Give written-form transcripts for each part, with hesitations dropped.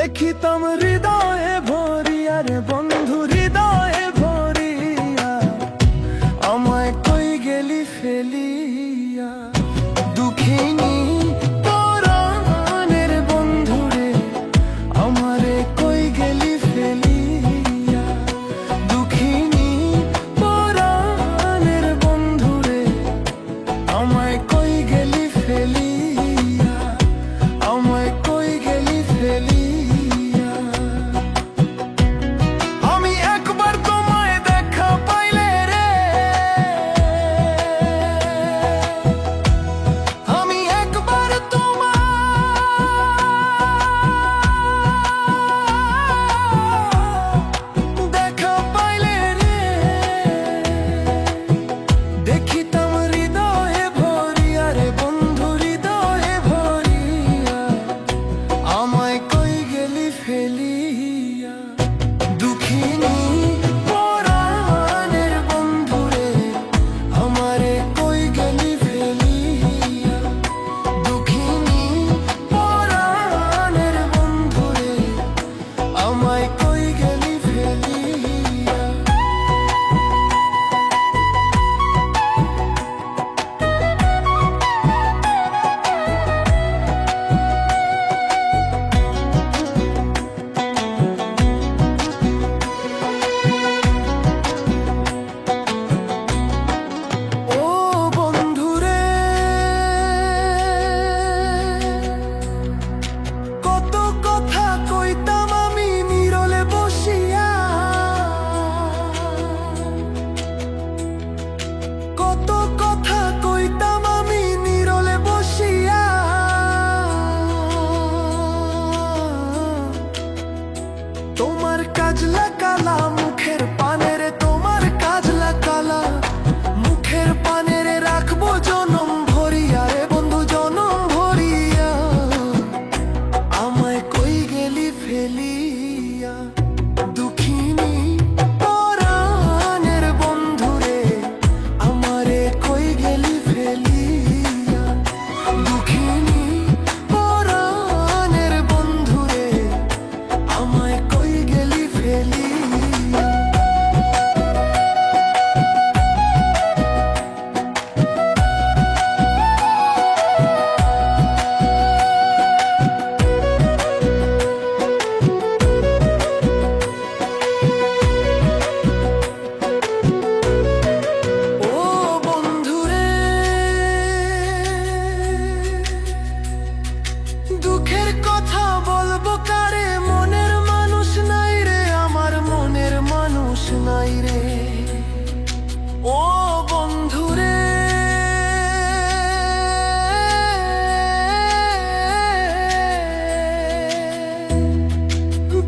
দেখিতাম হৃদয়ে ভরিয়া রে বন্ধু হৃদয়ে ভরিয়া, আমায় কই গেলি ফেলিয়া। দুঃখিনী পরাণের বন্ধু রে, আমারে কই গেলি ফেলিয়া। দুঃখিনী পরাণের বন্ধু রে, আমায় কই গেলি ফেলিয়া, আমায় কই গেলি ফেলিয়া। আমি একবার তোমায় দেখা পাইলে রে, আমি একবার তোমায় দেখা পাইলে রে, দেখিতাম হৃদয়ে ভরিয়া রে বন্ধু হৃদয়ে ভরিয়া, আমায় কই গেলি ফেলিয়া। দুঃখিনী পরাণের বন্ধু রে, আমারে কই গেলি ফেলিয়া। দুঃখিনী পরাণের বন্ধু রে, আমায় কই গেলি ফেলিয়া। ও বন্ধুরে, কত কথা কইতাম আমি নীরলে বসিয়া, কত কথা কইতাম আমি নীরলে বসিয়া। তোমার কাজলা কালা মুখের পানের, তোমার কাজলা কালা মুখের পানের, রাখবো জনম ভরিয়া রে বন্ধু জনম ভরিয়া, আমায় কই গেলি ফেলিয়া। দুঃখিনী পরাণের বন্ধু রে, আমারে কই গেলি ফেলিয়া। দুঃখিনী পরাণের বন্ধু রে, আমায় কই গেলি ফেলিয়া। ও বন্ধুরে, দুঃখের কথা বলবো কারে, মনের মানুষ নাই রে, আমার মনের মানুষ নাই রে। ও বন্ধুরে,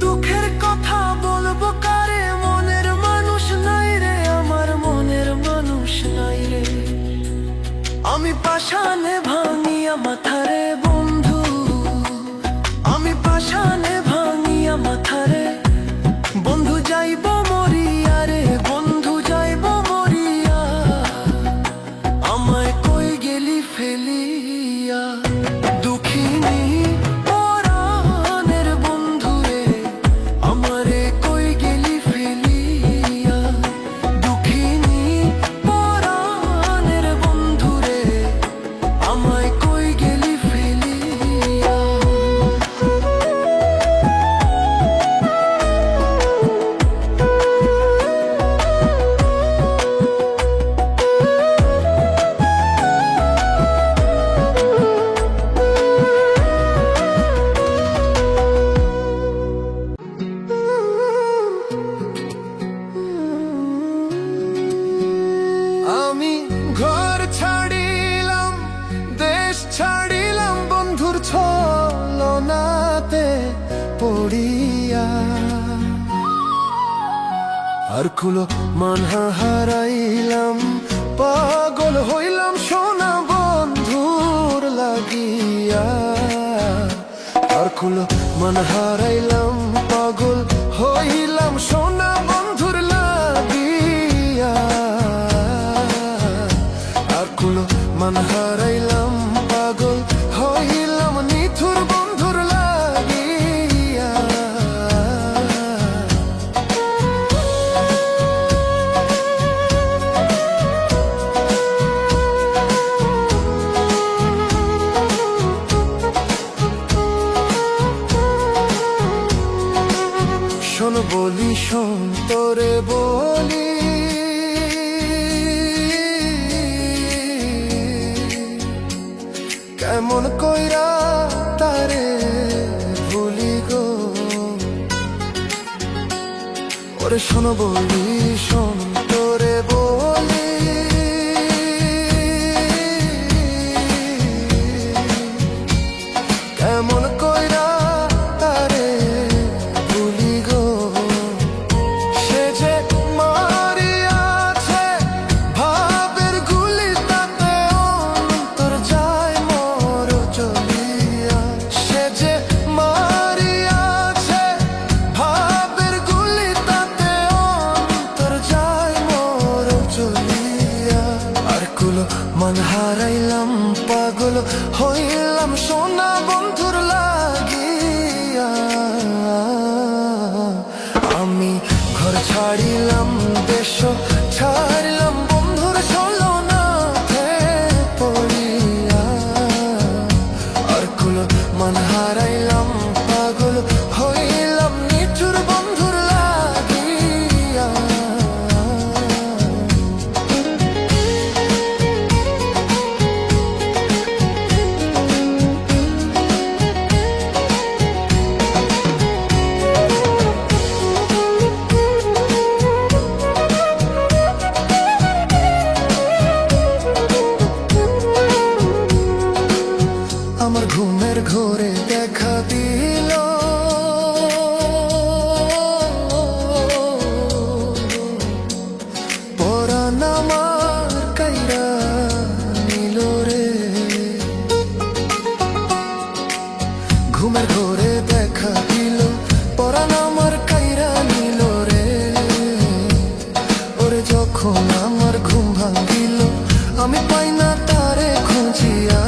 দুঃখের কথা বলবো কারে, মনের মানুষ নাই রে, আমার মনের মানুষ নাই রে। আমি পাষাণে ভাঙিয়া মাথারে বন্ধু, আমি পাষাণে ভাঙিয়া মাথারে বন্ধু যাইব মরিয়া রে, বন্ধু যাইব মরিয়া, আমায় কই গেলি ফেলিয়া। দুঃখিনী পরাণের বন্ধু রে, আমারে কই গেলি ফেলিয়া। দুঃখিনী পরাণের বন্ধু রে, আমায় কই গেলি ফেলিয়া। আমি ঘর ছাড়িলাম, দেশ ছাড়িলাম বন্ধুর ছলনাতে পড়িয়া। আর কুলো মানহা হারাইলাম, পাগল হইলাম সোনা বন্ধুর লাগিয়া। আর কুলো মান হারাইলাম, পাগল হইলাম সোনা বন্ধুর লাগিয়া। আর কুলো মান হারাইলাম, পাগল হইলাম নিথুর বন্ধুর লাগিয়া। বলি শোন তোরে বলি, কেমন কইরা তারে ভুলি গো। সে যে মারিয়াছে ভাবের গুলি, তাতে অন্তর যায় মোর জ্বলিয়া। সে যে মারিয়াছে ভাবের গুলি, তাতে অন্তর যায় মোর জ্বলিয়া। আর কুলো মন হারাইলাম, পাগল হইলাম সোনা বন্ধুর লাগিয়া। আমি ঘর ছাড়িলাম, দেশ ছাড়িলাম বন্ধুর ছলনাতে পড়িয়া। আর কুলো মন হারাইলাম, পাগল হইলাম নিঠুর বন্ধুর লাগিয়া। আমার ঘুমের ঘোরে দেখা দিল, পরাণ আমার কাইরা নিল রে। ঘুমের ঘোরে দেখা দিল, পরাণ আমার কাইরা নিল রে। ওরে যখন আমার ঘুম ভাঙিল, আমি পাই না তারে খুঁজিয়া।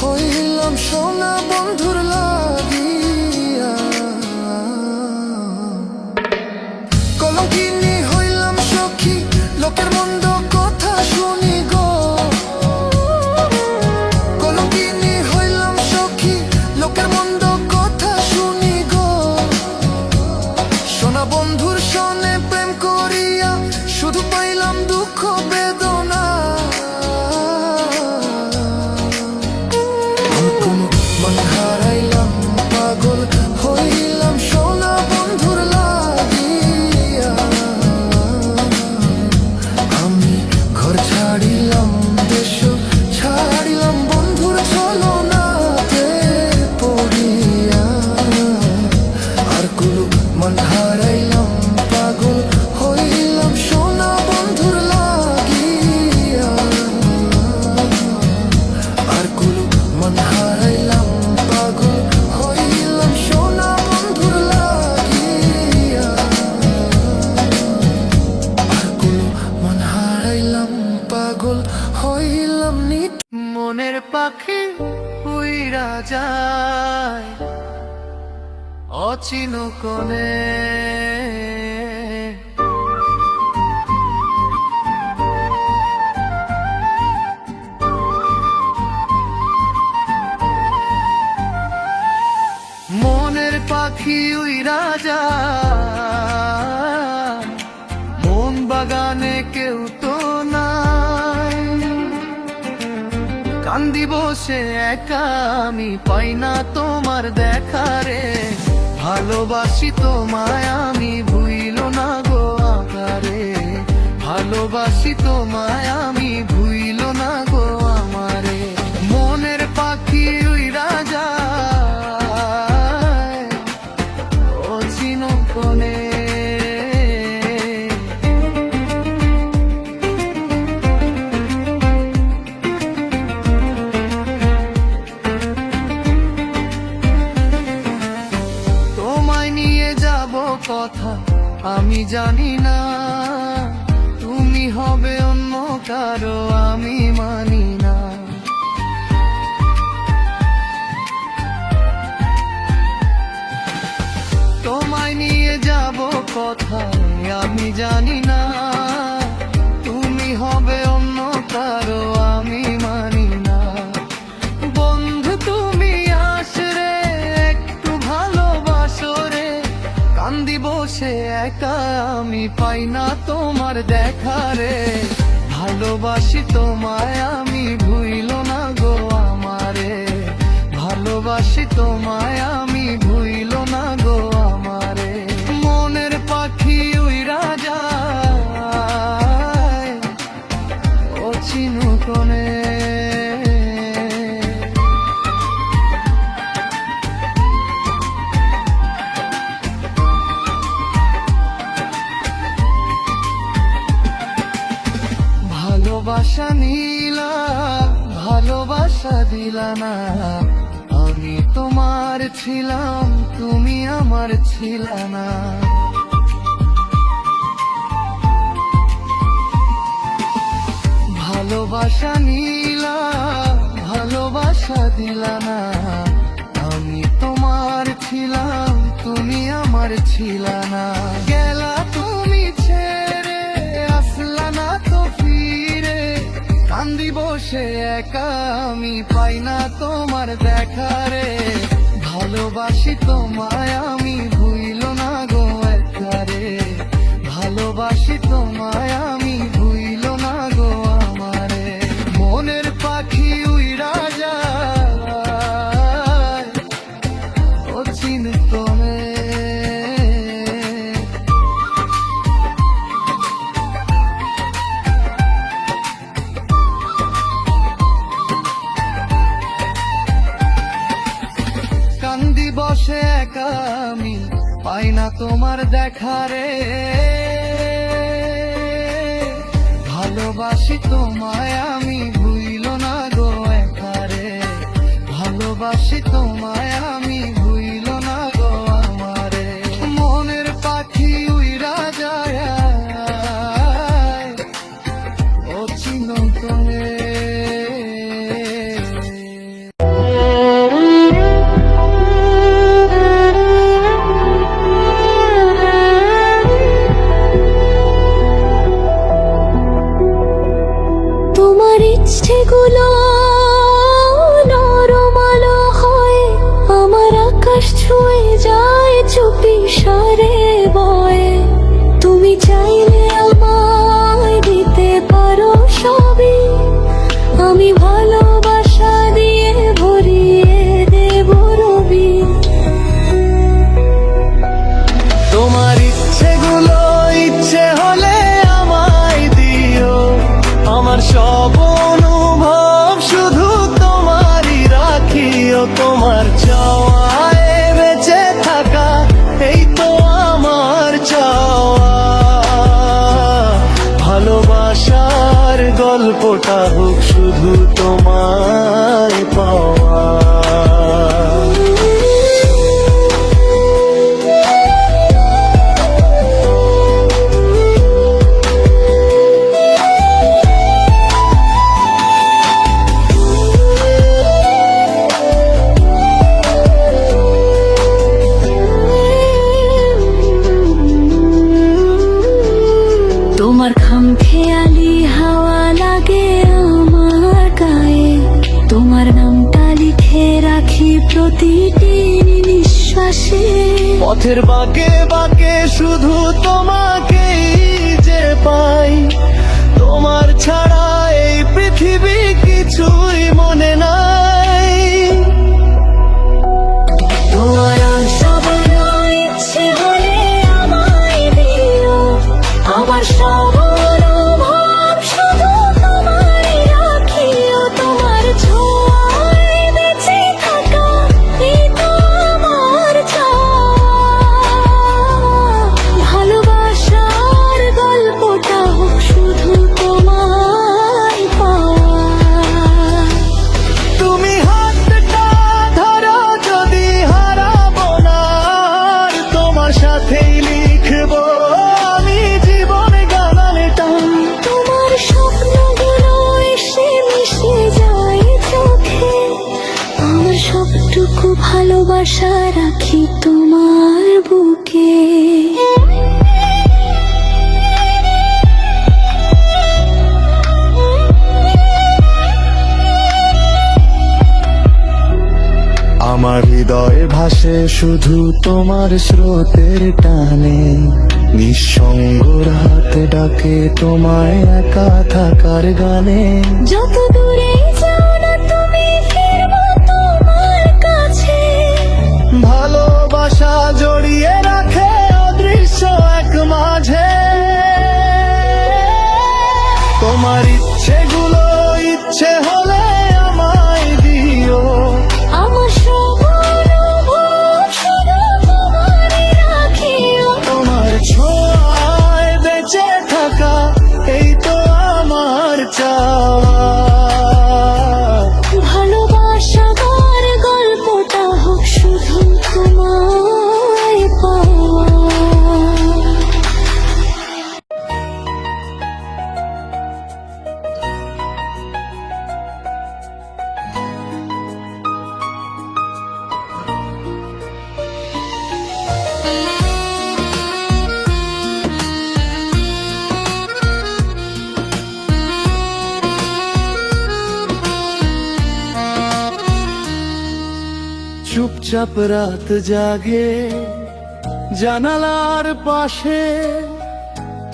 হইলাম সোনা বন্ধুর লাগিয়া। কলঙ্কিনী হইলাম সখী, লোকের মন্দ কথা শুনি গো। কলঙ্কিনী হইলাম সখী, লোকের মন্দ কথা শুনি গো। সোনা বন্ধুর সনে প্রেম করিয়া, শুধু পাইলাম দুঃখ বেদনা। মন হারাইলাম, পাগল হইলাম সোনা বন্ধুর লাগিয়া। আমি ঘর ছাড়িলাম, দেশ ছাড়িলাম বন্ধুর ছলনাতে পড়িয়া। আর কুলু মন হারাইলাম, পাগল হইলাম সোনা বন্ধুর লাগিয়া। আর কুলু মন হারাইলাম, পাগল হইলাম সোনা বন্ধুর লাগিয়া। আর কুলু মন হারাইলাম, পাগল হইলাম নিত। মনের পাখি উইরা যায় অচিন কোণে, মনের পাখি উইরা যায় মন বাগানে কেউ তো নাই। কান্দি বসে একা আমি, পাই না তোমার দেখা রে। ভালোবাসি তোমায় আমি, ভুইল না গো আকারে। ভালোবাসি তোমায় আমি, ভুইল না গো আমারে। মনের পাখি উইরা যায় অচিন কোণে। কথা আমি জানি না, তুমি হবে অন্য কারো আমি মানি না। তোমায় নিয়ে যাব কোথায় আমি জানি না, তুমি হবে অন্য কারো আমি মানি না। কান্দি বসে একা আমি পাই না তোমার দেখা রে ভালোবাসি তোমায় আমি ভুইল না গো আমারে ভালোবাসি তোমায় আমি ভুইল না গো আমারে মনের পাখি উইরা যায় ও চিনুকনে ভালোবাসা নিলা ভালোবাসা দিলা না আমি তোমার ছিলাম তুমি আমার ছিলা না ভালোবাসা নিলা ভালোবাসা দিলা না আমি তোমার ছিলাম তুমি আমার ছিলা না গেলা তুমি ছেড়ে আসলা না তো ফিরে কান্দি বসে একা আমি পাই না তোমার দেখা রে ভালোবাসি তোমায় আমি ভুইল না গো একারে ভালোবাসি তোমায় আমি ভুইল না গো আমারে মনের পাখি উইরা যায় ও চিনতনে কান্দি বসে একা আমি পাই না তোমার দেখা রে ভালোবাসি তোমায় আমি ভুইল না গো একারে ভালোবাসি তোমায় আমি ভুইল না গো আমারে মনের পাখি উইরা যায় ও চিনতনে তোমার ইচ্ছেগুলো নরম আলো হয় আমার আকাশ ছুঁয়ে যায় চুপি সারে বয়ে তুমি চাইলে আমায় দিতে পারো সবই আমি ভালোবাসা দিয়ে ভরিয়ে দেব রবি তোমার ইচ্ছেগুলো ইচ্ছে হলে আমায় দিও আমার সব অনুভব শুধু তোমারই রাখিও তোমার চাওয়ায় বেঁচে থাকা এই তো আমার চাওয়া ভালোবাসার গল্পটা হোক শুধু তোমায় পাওয়া তোমার খামখেয়ালি হাওয়া লাগে আমার গায়ে তোমার নামটা লিখে রাখি প্রতিটি নিঃশ্বাসে পথের বাঁকে বাঁকে শুধু তোমাকেই যে পাই তোমার ছাড়া এই পৃথিবী কিছুই মনে নাই তোমার সব ইচ্ছে হলে আমায় দিও আমার সব অনুভব শুধু তোমায় রাখিও তোমার ছোঁয়ায় বেঁচে থাকা এই তো আমার চাওয়া ভালোবাসার গল্পটা হোক শুধু তোমায় পাওয়া তুমি হাতটা ধরো যদি হারাবো না আর তোমার সাথেই লিখবো আমি জীবন গানাটা তোমার স্বপ্নগুলো এসে মিশে যায় চোখে আমার সবটুকু ভালোবাসা রাখি তোমার বুকে আমার হৃদয়ে ভাসে শুধু তোমার স্রোতের টানে, নিঃসঙ্গ রাত ডাকে তোমায় একা থাকার গানে। যত দূরে যাও না তুমি ফিরবো তোমার কাছে। ভালোবাসা জড়িয়ে রাখে অদৃশ্য এক মাঝে। তোমার ইচ্ছেগুলো ইচ্ছে হলে আমায় দিও। আমার সব অনুভব শুধু তোমারই রাখিও। তোমার ছোঁয়ায় বেঁচে থাকা এই তো আমার চাওয়া। ভালোবাসার গল্পটা হোক শুধু তোমায় পাওয়া। চুপচাপ রাত জাগে জানালার পাশে,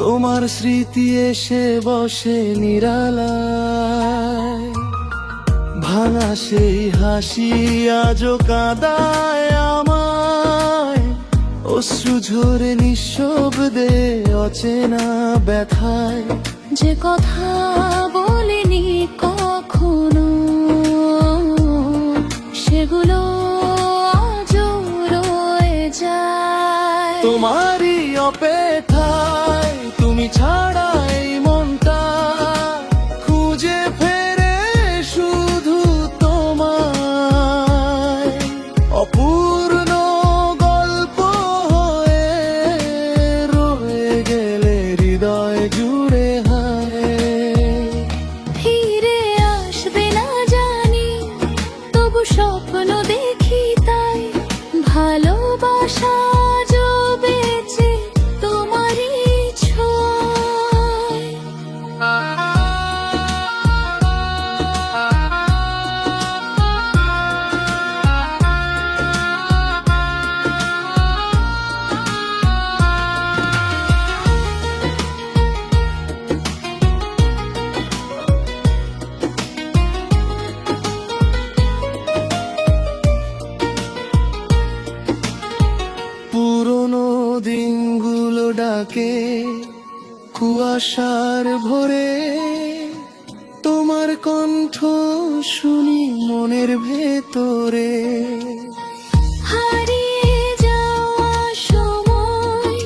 তোমার স্মৃতি এসে বসে নিরালায়। ভাঙা সেই হাসি আজও কাঁদায় আমায়, অশ্রু ঝরে নিঃশব্দে অচেনা ব্যথায়। যে কথা বলিনি কখনো সেগুলো আজও রয়ে যায়। তোমারই অপেক্ষায় তুমি ছাড়া এই মনটা খুঁজে ফেরে শুধু তোমায়। অপূর্ণ গল্প হয়ে রয়ে গেলে হৃদয় জুড়ে হায়। ফিরে আসবে না জানি, তবু স্বপ্ন দেখি তাই। ভালোবাসা আজও বেঁচে তোমারই ছোঁয়ায়। পুরনো দিনগুলো ডাকে কুয়াশার ভোরে, তোমার কণ্ঠ শুনি মনের ভেতরে। হারিয়ে যাওয়া সময়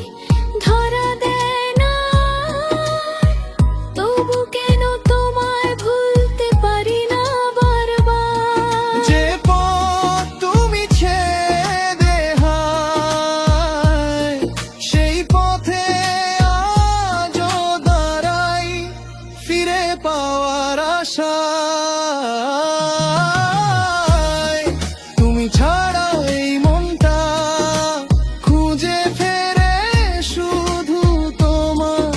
ধরা দেয় না, তবু কেন তোমায় ভুলতে পারি না বারবার। যে পথ তুমি ছেড়ে হায়, সেই পথে আজও দাঁড়াই ফিরে পাওয়ার আশায়। তুমি ছাড়া এই মনটা খুঁজে ফেরে শুধু তোমার।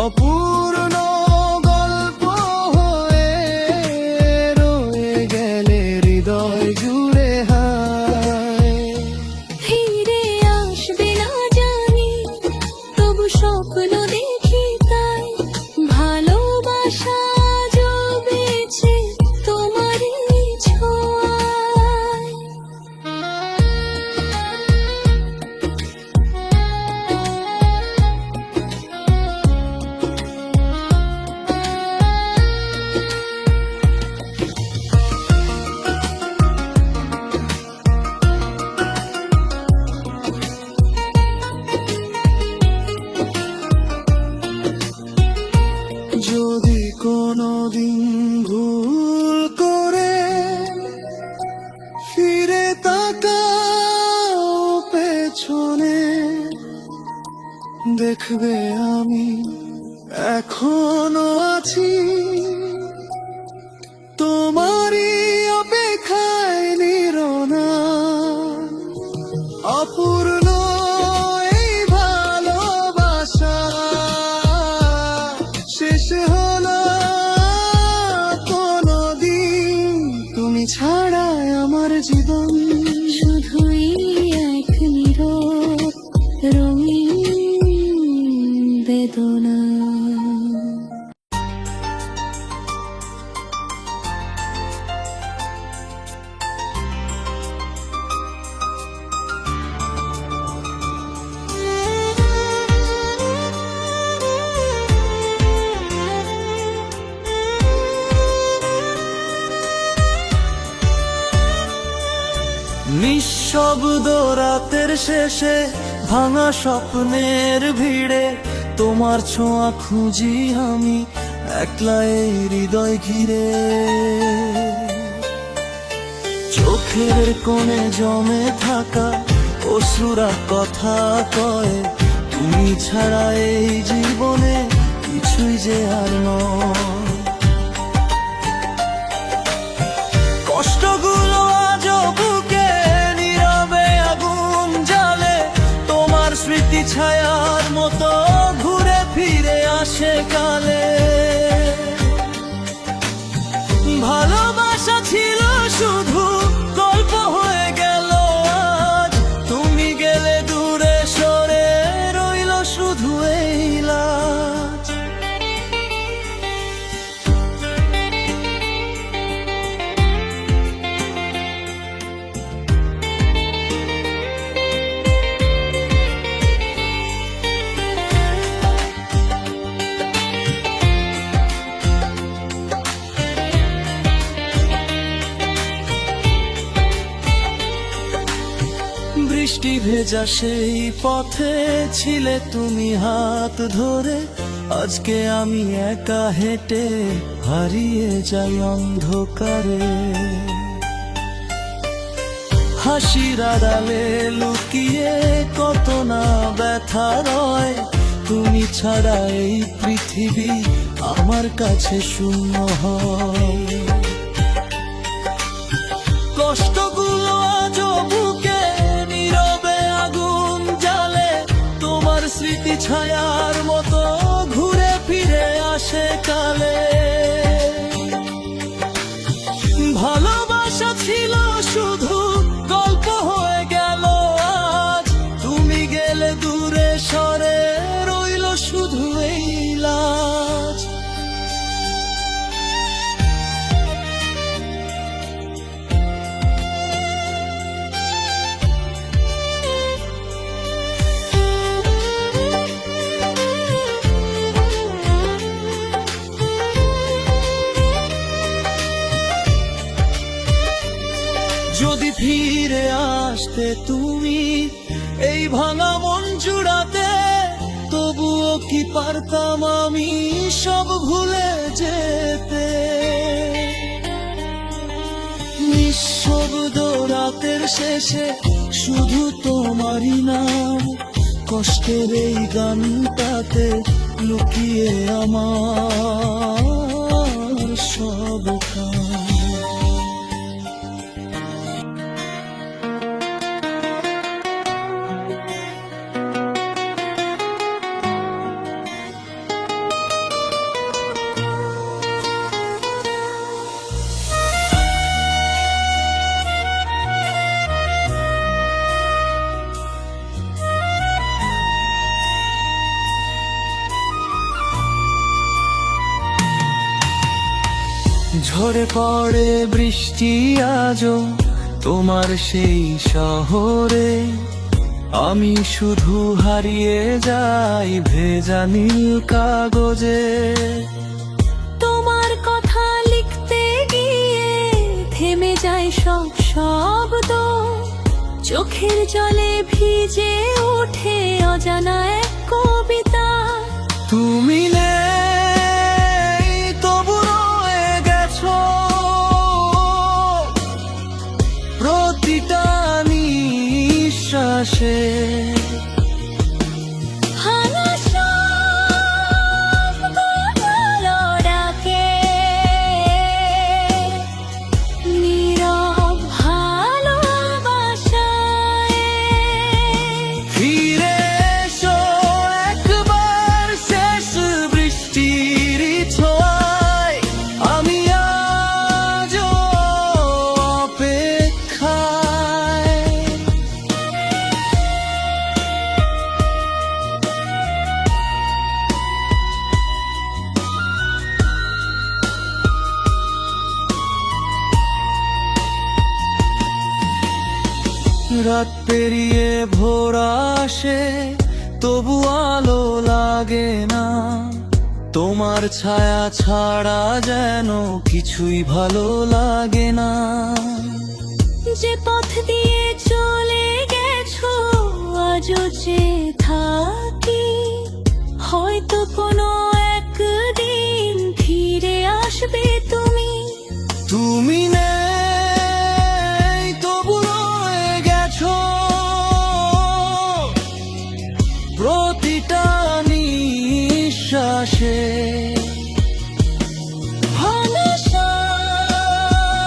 অপূর্ণ গল্প হয়ে রয়ে গেলে হৃদয় জুড়ে হায়। ফিরে আসবে না জানি, তবু স্বপ্ন দেখি তাই। ভালোবাসা আজও বেঁচে তোমারই ছোঁয়ায়। যদি কোনোদিন ভুল করে ফিরে তাকাও পেছনে, দেখবে আমি এখনো আছি তোমারই অপেক্ষায় নিরনা। অপূর্ণ এই ভালোবাসা শেষ হলো কোনদিন তুমি ছাড়া আমার জীবন নিঃশব্দ রাতের শেষে ভাঙা স্বপ্নের ভিড়ে তোমার ছোঁয়া খুঁজি আমি একলা এই হৃদয় ঘিরে। চোখের কোণে জমে থাকা অশ্রুরা কথা কয়, তুমি ছাড়া এই জীবনে কিছুই যে আর নয়। কষ্টগুলো আজও বুকে নীরবে আগুন জ্বালে, তোমার স্মৃতি ছায়ার মতো ঘুরে ফিরে আসে কালে। ভালোবাসা ছিল শুধু গল্প হয়ে গেল আজ, তুমি গেলে দূরে সরে রইল শুধু এই লাজ। বৃষ্টি ভেজা সেই পথে ছিলে তুমি হাত ধরে, আজকে আমি একা হেঁটে হারিয়ে যাই অন্ধকারে। হাসির আড়ালে লুকিয়ে কত না ব্যথা রয়, তুমি ছাড়া এই পৃথিবী আমার কাছে শূন্য হয়। কষ্টগুলো আজও বুকে নীরবে আগুন জ্বালে, তোমার স্মৃতি ছায়ার মতো ঘুরে ফিরে আসে কালে। ভালোবাসা ছিল শুধু গল্প হয়ে গেল আজ, তুমি গেলে দূরে সরে রইল শুধু এই লাজ। যদি ফিরে আসতে তুমি এই ভাঙা মন জুড়াতে, তবুও কি পারতাম আমি সব ভুলে যেতে। নিঃশব্দ রাতের শেষে শুধু তোমারই নাম, কষ্টের এই গানটাতে লুকিয়ে আমার সব কাম। ঝরে পড়ে বৃষ্টি আজও তোমার সেই শহরে, আমি শুধু হারিয়ে যাই ভেজা নীল কাগজে। তোমার কথা লিখতে গিয়ে থেমে যায় সব শব্দ, চোখের জলে ভিজে ওঠে অজানা এক কবিতা। তুমি নেই তবু রয়ে গেছো প্রতিটা নিঃশ্বাসে। ভাঙা সব গলালো ডাকে, নীরব ভালোবাসায়। ফিরে এসো একবার শেষ বৃষ্টির ছোঁয়ায়, আমি আজও অপেক্ষায়। রাত পেরিয়ে ভোর আসে তবু আলো লাগে না, তোমার ছায়া ছাড়া যেন কিছুই ভালো লাগে না। যে পথ দিয়ে চল হয়তো কোনো একদিন ফিরে আসবে তুমি। তুমি নেই তবু রয়ে গেছো প্রতিটা নিঃশ্বাসে। ভাঙা স্বপ্নগুলো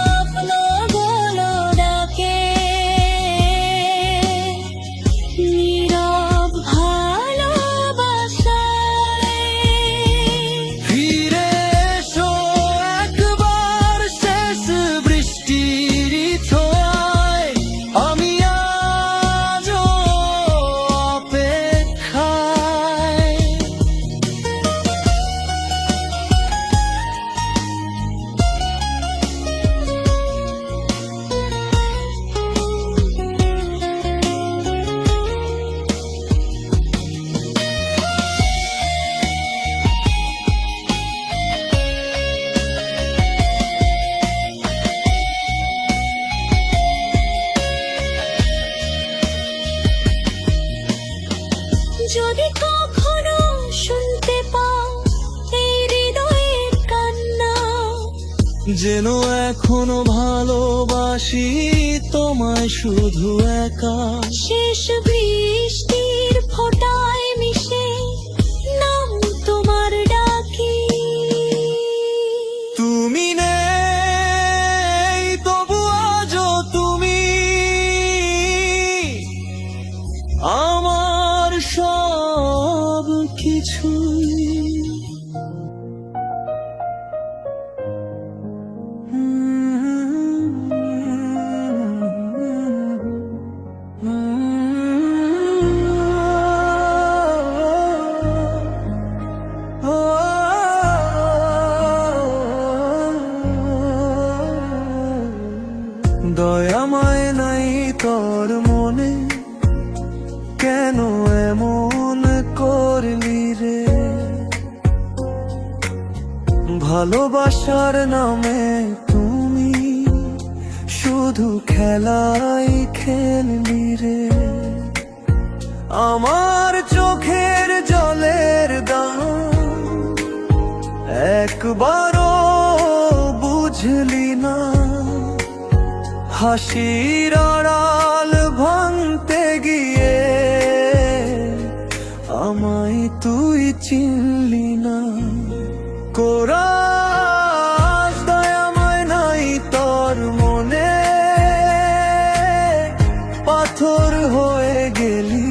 ডাকে, নীরব ভালোবাসায়। ফিরে এসো একবার শেষ বৃষ্টির ছোঁয়ায়, আমি আজও অপেক্ষায়। যদি কখনো শুনতে পাও এই হৃদয়ের কান্না, যেন এখনো ভালোবাসি তোমায় শুধু একা। শেষ বৃষ্টির ফোঁটায় মিশে নাম তোমার ডাকি। তুমি নেই তবু আজও তুমি আমার সব কিছুই। দয়াময় নাই তোর মনে, কেন এমন করলি রে? ভালোবাসার নামে তুমি শুধু খেলাই খেললি রে। আমার চোখের জলের দাম একবারও বুঝলি না। হাসির আড়াল ভাঙতে গিয়ে আমায় তুই চিনলি না। কোরাস দয়াময় নাই তোর মনে, পাথর হয়ে গেলি।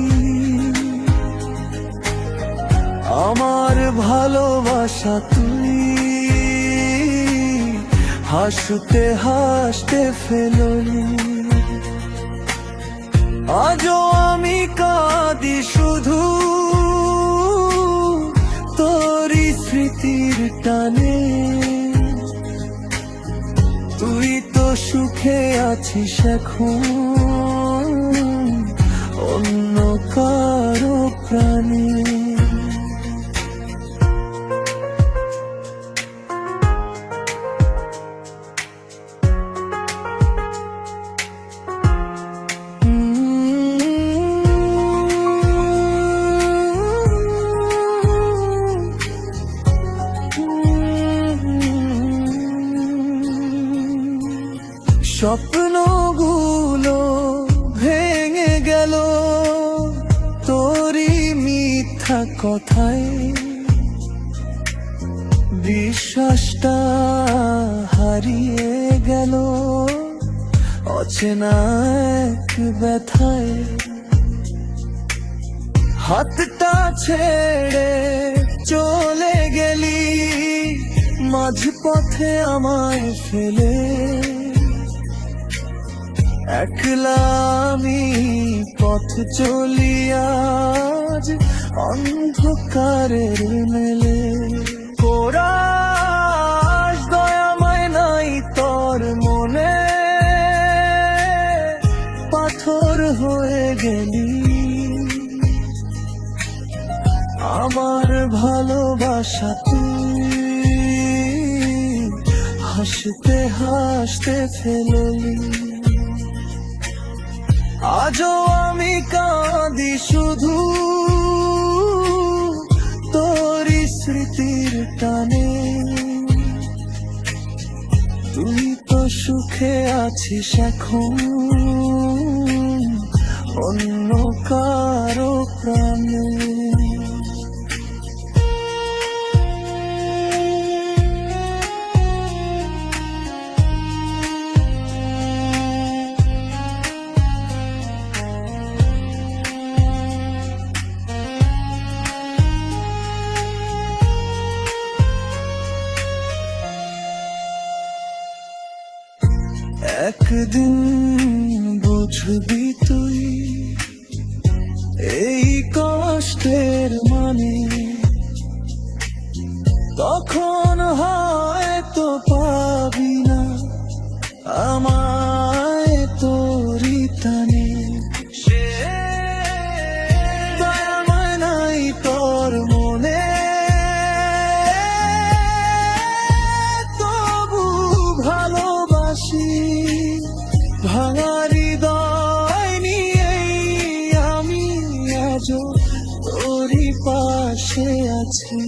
আমার ভালোবাসা তুই হাসতে হাসতে ফেললি। আজও আমি কাঁদি শুধু তোরই স্মৃতির টানে। তুই তো সুখে আছিস এখন অন্য কারো প্রাণে। স্বপ্নগুলো ভেঙে গেল তোরই মিথ্যা কথায়। বিশ্বাসটা হারিয়ে গেল অচেনা এক ব্যথায়। হাতটা ছেড়ে চলে গেলি মাঝপথে আমায় ফেলে। একলা আমি পথ চলি আজ অন্ধকারের মেলে। কোরাস দয়াময় নাই তোর মনে, পাথর হয়ে গেলি। আমার ভালোবাসা তুই হাসতে হাসতে ফেললি। আজও আমি কাঁদি শুধু তোর স্মৃতির টানে তুই তো সুখে আছিস এখন অন্য কারো প্রাণে। একদিন বুঝবি তুই এই কষ্টের মানে, তখন হয়তো পাবি না আমায় তোরি টানে। দয়াময় নাই তোর মনে তবু ভালোবাসি, ভাঙা হৃদয় নিয়েই আমি আজও তোরই পাশে আছি।